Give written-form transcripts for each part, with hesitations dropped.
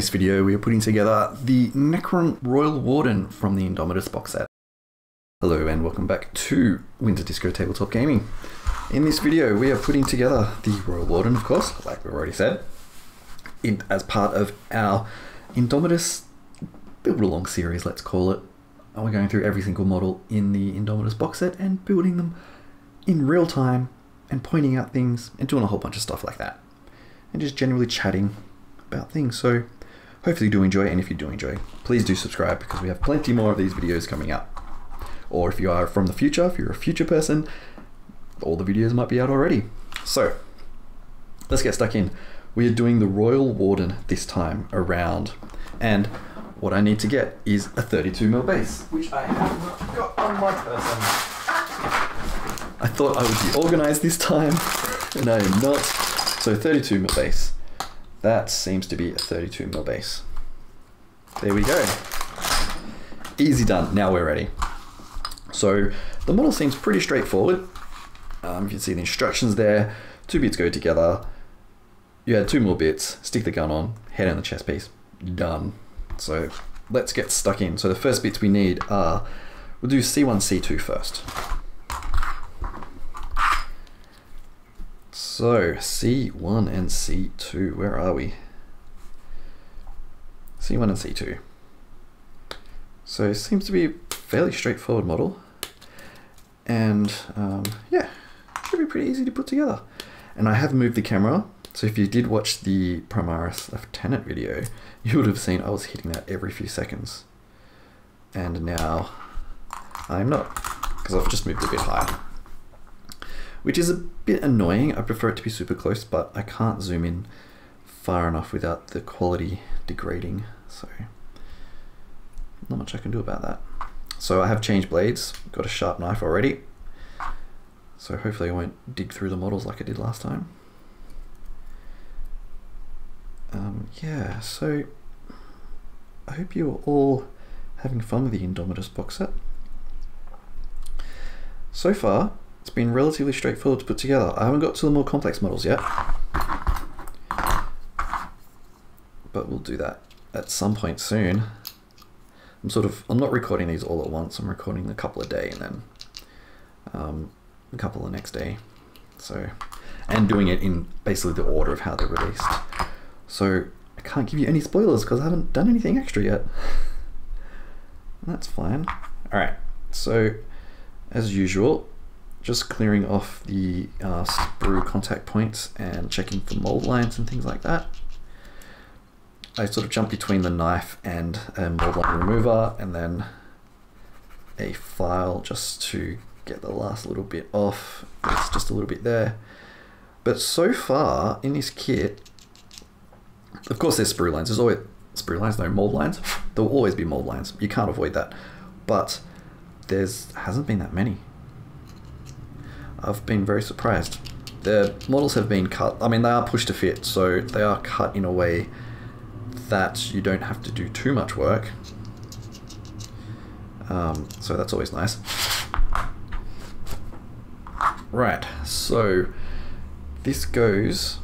this video, we are putting together the Necron Royal Warden from the Indomitus box set. Hello and welcome back to Winter Disco Tabletop Gaming. In this video, we are putting together the Royal Warden, of course, like we've already said, as part of our Indomitus build-along series, let's call it. And we're going through every single model in the Indomitus box set and building them in real time and pointing out things and doing a whole bunch of stuff like that. And just generally chatting about things. So hopefully you do enjoy, and if you do enjoy, please do subscribe because we have plenty more of these videos coming up. Or if you are from the future, if you're a future person, all the videos might be out already. So let's get stuck in. We are doing the Royal Warden this time around, and what I need to get is a 32mm base, which I have not got on my person. I thought I would be organized this time, and I am not. So 32mm base. That seems to be a 32mm base. There we go. Easy done. Now we're ready. So the model seems pretty straightforward. You can see the instructions there. 2 bits go together. You add 2 more bits, stick the gun on, head on the chest piece. Done. So let's get stuck in. So the first bits we need are, we'll do C1, C2 first. So C1 and C2, where are we? C1 and C2. So it seems to be a fairly straightforward model. And yeah, should be pretty easy to put together. And I have moved the camera. So if you did watch the Primaris Lieutenant video, you would have seen I was hitting that every few seconds. And now I'm not, because I've just moved a bit higher. Which is a bit annoying. I prefer it to be super close, but I can't zoom in far enough without the quality degrading. So not much I can do about that. So I have changed blades, got a sharp knife already. So hopefully I won't dig through the models like I did last time. Yeah, so I hope you're all having fun with the Indomitus box set. So far, it's been relatively straightforward to put together. I haven't got to the more complex models yet, but we'll do that at some point soon. I'm not recording these all at once. I'm recording a couple a day and then a couple the next day. So, and doing it in basically the order of how they're released. So I can't give you any spoilers because I haven't done anything extra yet. That's fine. All right. So as usual, just clearing off the sprue contact points and checking for mold lines and things like that. I sort of jump between the knife and a mold line remover and then a file just to get the last little bit off. It's just a little bit there. But so far in this kit, of course there's sprue lines. There's always sprue lines, no mold lines. There will always be mold lines. You can't avoid that. But hasn't been that many. I've been very surprised. The models have been cut. I mean, they are pushed to fit, so they are cut in a way that you don't have to do too much work. So that's always nice. Right, so this goes,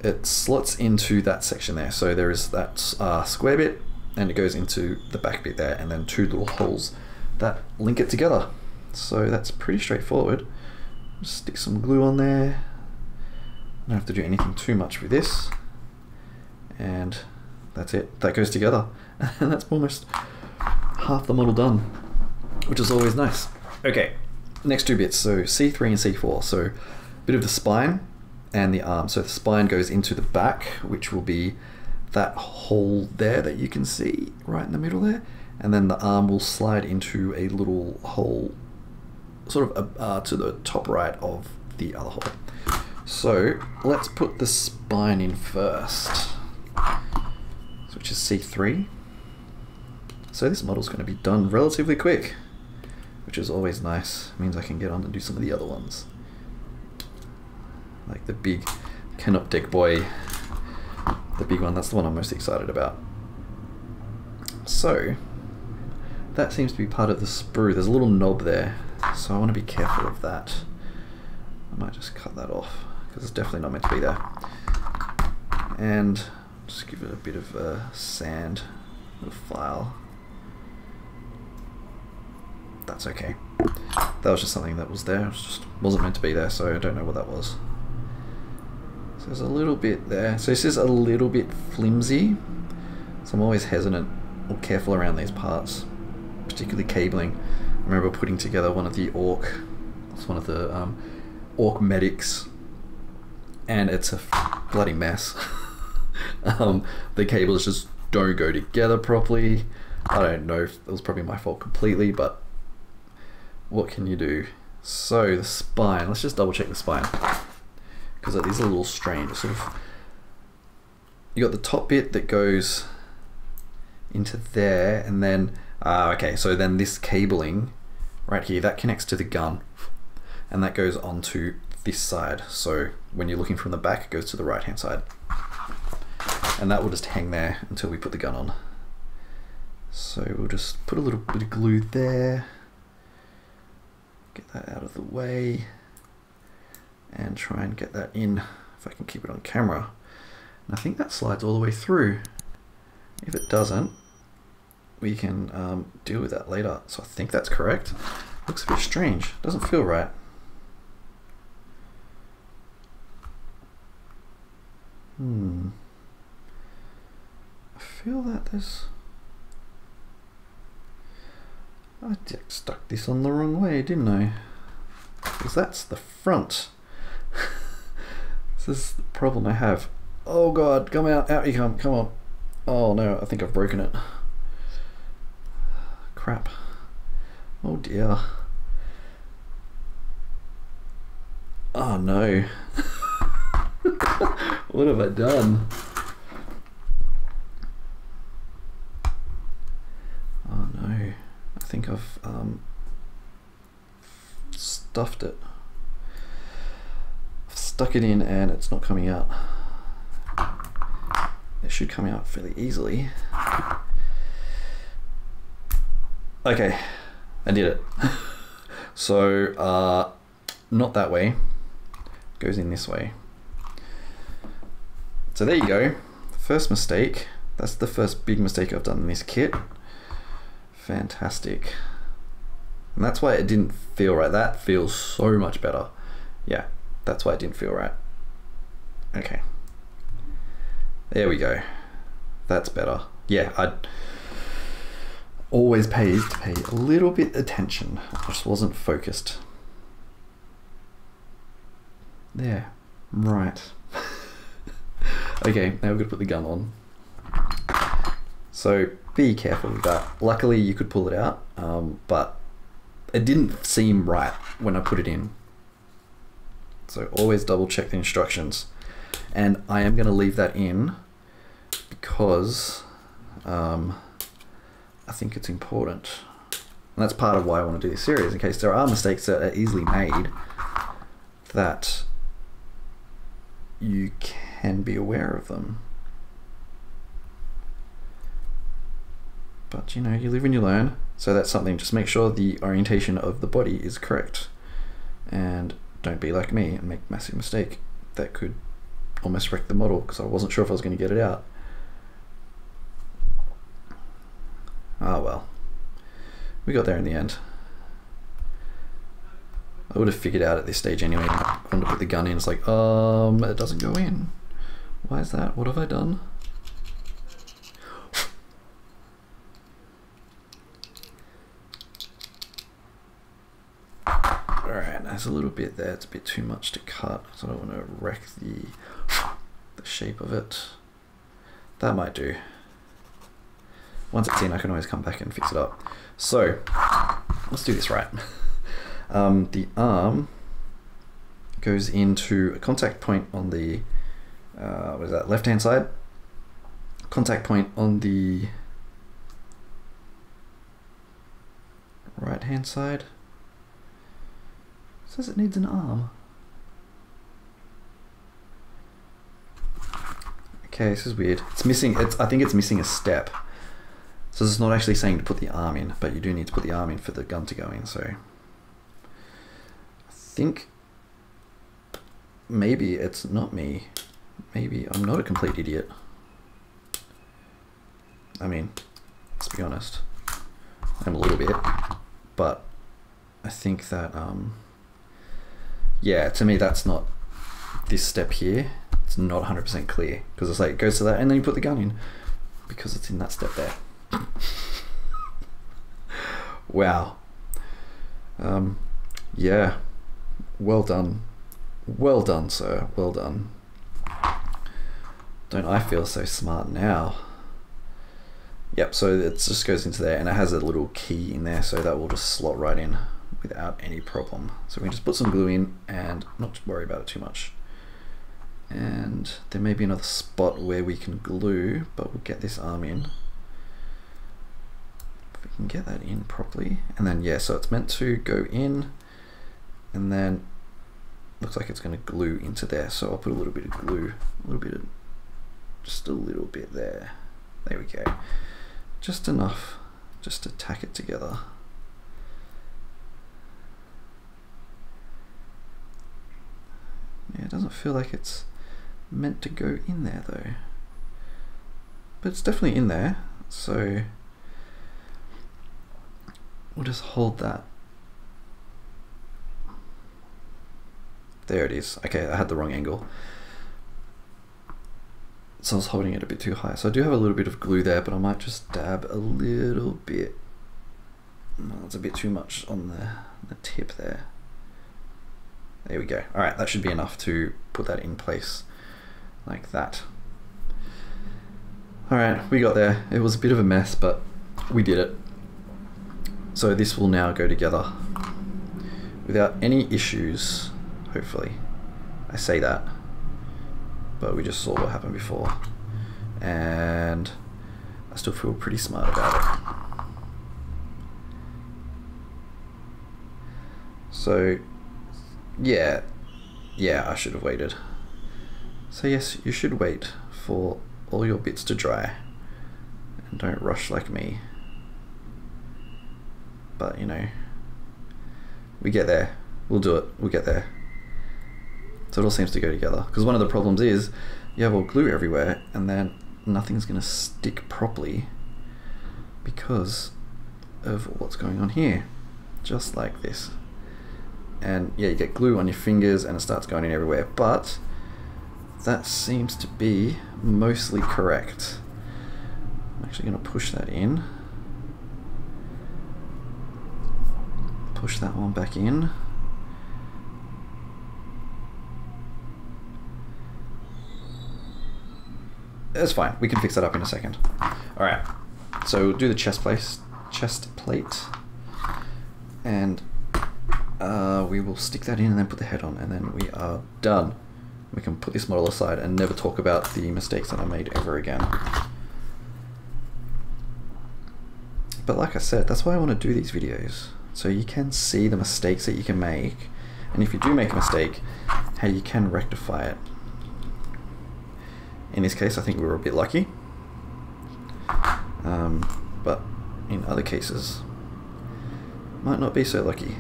it slots into that section there. So there is that square bit, and it goes into the back bit there, and then 2 little holes that link it together. So that's pretty straightforward. Just stick some glue on there. Don't have to do anything too much with this. And that's it. That goes together. And that's almost half the model done, which is always nice. Okay, next 2 bits. So C3 and C4. So a bit of the spine and the arm. So the spine goes into the back, which will be that hole there that you can see right in the middle there. And then the arm will slide into a little hole sort of to the top right of the other hole. So let's put the spine in first, which is C3. So this model's going to be done relatively quick, which is always nice. It means I can get on and do some of the other ones, like the big Canoptek boy, the big one. That's the one I'm most excited about. So that seems to be part of the sprue. There's a little knob there, so I want to be careful of that. I might just cut that off because it's definitely not meant to be there. And Just give it a bit of sand, a file. That's okay. That was just something that was there. It wasn't meant to be there, so I don't know what that was. So there's a little bit there. So this is a little bit flimsy. So I'm always hesitant or careful around these parts, particularly cabling. I remember putting together one of the orc. It's one of the orc medics, and it's a bloody mess. The cables just don't go together properly. I don't know if it was probably my fault completely, but what can you do? So the spine, let's just double check the spine, because it is a little strange. Sort of, you got the top bit that goes into there, and then okay, so then this cabling right here, that connects to the gun, and that goes onto this side. So when you're looking from the back, it goes to the right hand side, and that will just hang there until we put the gun on. So we'll just put a little bit of glue there, get that out of the way, and try and get that in if I can keep it on camera. And I think that slides all the way through. If it doesn't, we can deal with that later. So I think that's correct. Looks a bit strange, doesn't feel right. I feel that there's... I stuck this on the wrong way, didn't I? Because that's the front. This is the problem I have. Oh god, come out you come on. Oh no, I think I've broken it. Crap. Oh dear. Oh no. What have I done? Oh no. I think I've stuffed it. I've stuck it in and it's not coming out. It should come out fairly easily. Okay, I did it. So not that way, goes in this way. So there you go, first mistake. That's the first big mistake I've done in this kit. Fantastic. And that's why it didn't feel right. That feels so much better. Yeah, that's why it didn't feel right. Okay. There we go. That's better. Yeah, I always pays to pay a little bit attention. I just wasn't focused. There. Right. Okay, now we're gonna put the gun on. So be careful with that. Luckily you could pull it out, but it didn't seem right when I put it in. So always double check the instructions. And I am gonna leave that in because I think it's important. And that's part of why I want to do this series, in case there are mistakes that are easily made, that you can be aware of them. But you know, you live and you learn. So that's something, just make sure the orientation of the body is correct. And don't be like me and make a massive mistake that could almost wreck the model, because I wasn't sure if I was going to get it out. Ah well, we got there in the end. I would have figured out at this stage anyway. I wanted to put the gun in, it's like, it doesn't go in. Why is that? What have I done? Alright, there's a little bit there, it's a bit too much to cut, so I don't want to wreck the shape of it. That might do. Once it's in, I can always come back and fix it up. So, let's do this right. The arm goes into a contact point on the, what is that, left-hand side? Contact point on the right-hand side. It says it needs an arm. Okay, this is weird. It's missing, I think it's missing a step. So it's not actually saying to put the arm in, but you do need to put the arm in for the gun to go in, so I think maybe it's not me. Maybe I'm not a complete idiot. I mean, let's be honest, I'm a little bit, but I think that, yeah, to me that's not, this step here, it's not 100% clear, because it's like, it goes to that, and then you put the gun in, because it's in that step there. Wow. Yeah, well done. Well done, sir, well done. Don't I feel so smart now? Yep, so it just goes into there, and it has a little key in there, so that will just slot right in without any problem. So we can just put some glue in and not worry about it too much. And there may be another spot where we can glue, but we'll get this arm in. If we can get that in properly. And then, yeah, so it's meant to go in, and then looks like it's going to glue into there. So I'll put a little bit of glue, just a little bit there. There we go. Just enough, just to tack it together. Yeah, it doesn't feel like it's meant to go in there though. But it's definitely in there, so we'll just hold that. There it is. Okay, I had the wrong angle. So I was holding it a bit too high. So I do have a little bit of glue there, but I might just dab a little bit. No, it's a bit too much on the tip there. There we go. All right, that should be enough to put that in place like that. All right, we got there. It was a bit of a mess, but we did it. So this will now go together without any issues, hopefully. I say that, but we just saw what happened before, and I still feel pretty smart about it. So yeah, I should have waited. So yes, you should wait for all your bits to dry, and don't rush like me. But you know, we get there, we'll do it, we'll get there. So it all seems to go together, because one of the problems is you have all glue everywhere and then nothing's going to stick properly because of what's going on here, just like this. And yeah, you get glue on your fingers and it starts going in everywhere, but that seems to be mostly correct. I'm actually going to push that in, push that one back in. It's fine, we can fix that up in a second. Alright, so we'll do the chest plate, and we will stick that in and then put the head on, and then we are done. We can put this model aside and never talk about the mistakes that I made ever again. But like I said, that's why I want to do these videos, so you can see the mistakes that you can make, and if you do make a mistake, how you can rectify it. In this case, I think we were a bit lucky, but in other cases, might not be so lucky.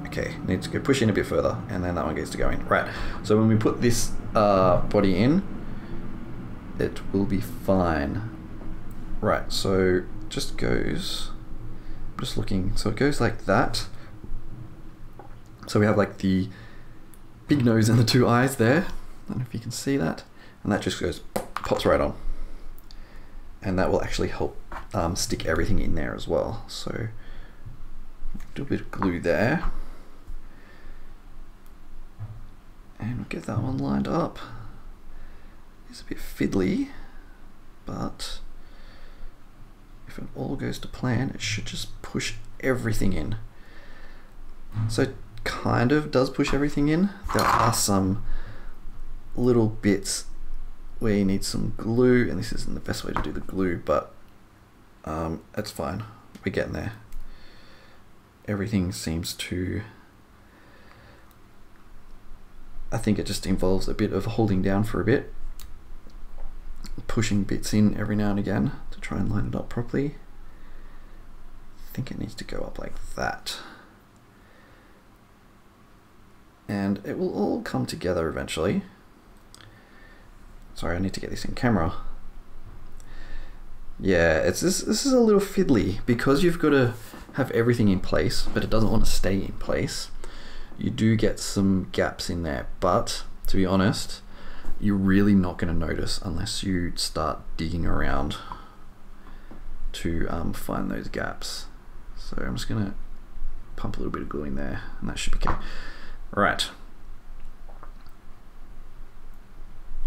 Okay, need to go push in a bit further, and then that one gets to go in. Right, so when we put this body in, it will be fine. Right, so just goes, just looking, so it goes like that. So we have like the big nose and the two eyes there. I don't know if you can see that. And that just goes, pops right on. And that will actually help stick everything in there as well. So do a bit of glue there. And we'll get that one lined up. It's a bit fiddly, but if it all goes to plan, it should just push everything in. So it kind of does push everything in. There are some little bits where you need some glue, and this isn't the best way to do the glue, but it's fine, we're getting there. Everything seems to, I think it just involves a bit of holding down for a bit, pushing bits in every now and again to try and line it up properly. I think it needs to go up like that, and it will all come together eventually. Sorry, I need to get this in camera. Yeah, this is a little fiddly because you've got to have everything in place, but it doesn't want to stay in place. You do get some gaps in there, but to be honest, you're really not going to notice unless you start digging around to find those gaps. So I'm just going to pump a little bit of glue in there, and that should be okay. Right.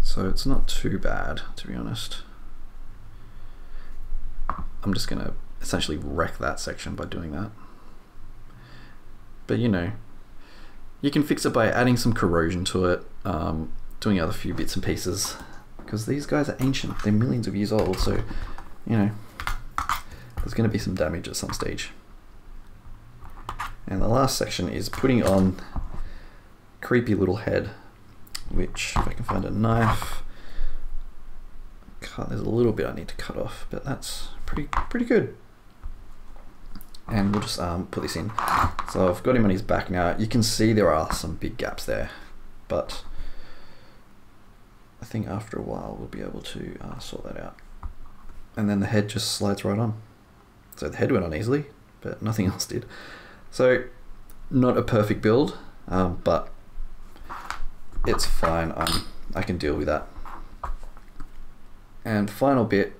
So it's not too bad, to be honest. I'm just going to essentially wreck that section by doing that. But you know, you can fix it by adding some corrosion to it, doing other few bits and pieces, because these guys are ancient. They're millions of years old, so you know, there's going to be some damage at some stage. And the last section is putting on creepy little head, which if I can find a knife, there's a little bit I need to cut off, but that's pretty good. And we'll just put this in. So I've got him on his back now. You can see there are some big gaps there, but I think after a while we'll be able to sort that out. And then the head just slides right on. So the head went on easily, but nothing else did. So not a perfect build, but it's fine. I can deal with that. And final bit,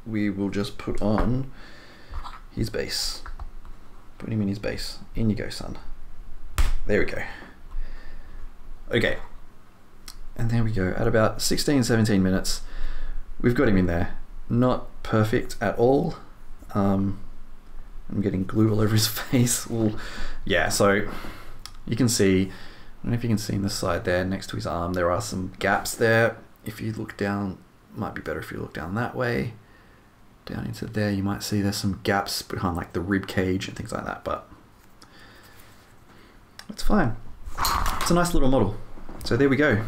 we will just put on his base. Put him in his base. In you go, son. There we go. Okay. And there we go. At about 16, 17 minutes, we've got him in there. Not perfect at all. I'm getting glue all over his face. Well, yeah, so you can see, I don't know if you can see in the side there, next to his arm, there are some gaps there. If you look down, might be better if you look down that way. Down into there, you might see there's some gaps behind like the rib cage and things like that, but it's fine. It's a nice little model. So there we go.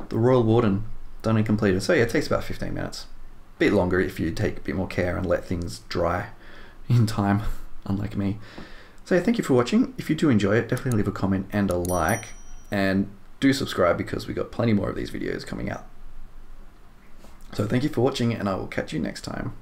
The Royal Warden, done and completed. So yeah, it takes about 15 minutes. A bit longer if you take a bit more care and let things dry in time, unlike me. So yeah, thank you for watching. If you do enjoy it, definitely leave a comment and a like, and do subscribe because we got plenty more of these videos coming out. So thank you for watching, and I will catch you next time.